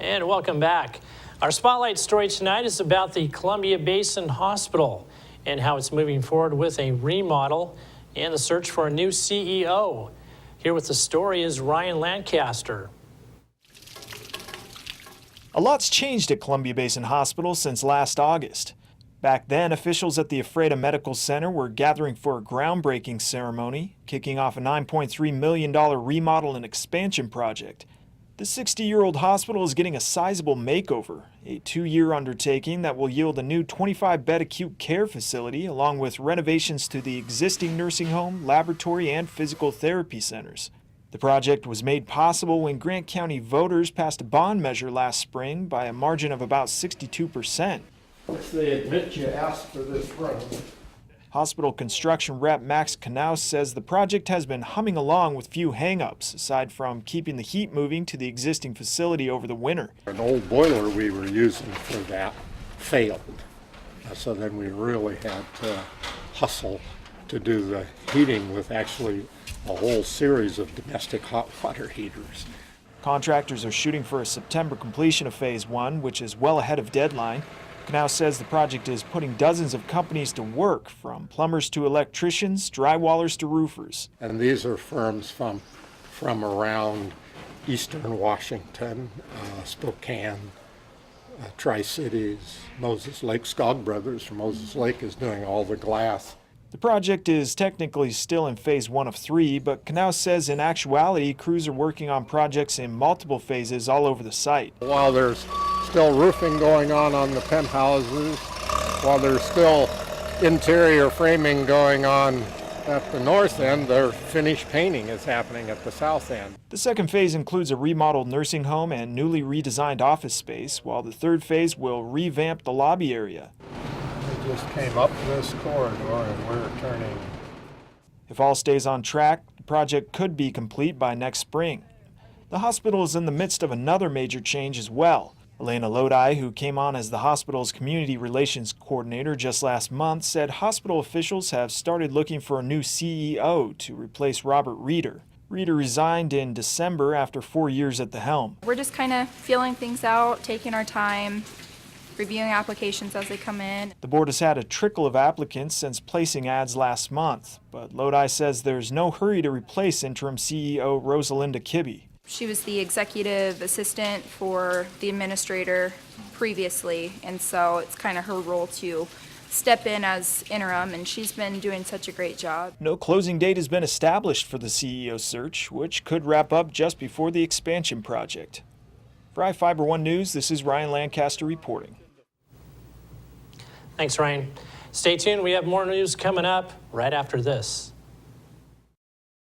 And welcome back. Our spotlight story tonight is about the Columbia Basin Hospital and how it's moving forward with a remodel and the search for a new CEO. Here with the story is Ryan Lancaster. A lot's changed at Columbia Basin Hospital since last August. Back then, officials at the Ephrata Medical Center were gathering for a groundbreaking ceremony, kicking off a $9.3 million remodel and expansion project. The 60-year-old hospital is getting a sizable makeover, a 2-year undertaking that will yield a new 25-bed acute care facility along with renovations to the existing nursing home, laboratory, and physical therapy centers. The project was made possible when Grant County voters passed a bond measure last spring by a margin of about 62%. If they admit you asked for this room. Hospital construction rep Max Knaus says the project has been humming along with few hang-ups, aside from keeping the heat moving to the existing facility over the winter. An old boiler we were using for that failed, so then we really had to hustle to do the heating with actually a whole series of domestic hot water heaters. Contractors are shooting for a September completion of Phase 1, which is well ahead of deadline. Knaus says the project is putting dozens of companies to work, from plumbers to electricians, drywallers to roofers. And these are firms from around eastern Washington, Spokane, Tri-Cities, Moses Lake. Skog Brothers from Moses Lake is doing all the glass. The project is technically still in Phase 1 of 3, but Knaus says in actuality, crews are working on projects in multiple phases all over the site. While there's still roofing going on the penthouses, while there's still interior framing going on at the north end, their finished painting is happening at the south end. The second phase includes a remodeled nursing home and newly redesigned office space, while the third phase will revamp the lobby area. We just came up this corridor and we're turning. If all stays on track, the project could be complete by next spring. The hospital is in the midst of another major change as well. Elena Lodi, who came on as the hospital's community relations coordinator just last month, said hospital officials have started looking for a new CEO to replace Robert Reeder. Reeder resigned in December after 4 years at the helm. We're just kind of feeling things out, taking our time, reviewing applications as they come in. The board has had a trickle of applicants since placing ads last month, but Lodi says there's no hurry to replace interim CEO Rosalinda Kibbe. She was the executive assistant for the administrator previously, and so it's kind of her role to step in as interim, and she's been doing such a great job. No closing date has been established for the CEO search, which could wrap up just before the expansion project. For iFIBER 1 News, this is Ryan Lancaster reporting. Thanks, Ryan. Stay tuned. We have more news coming up right after this.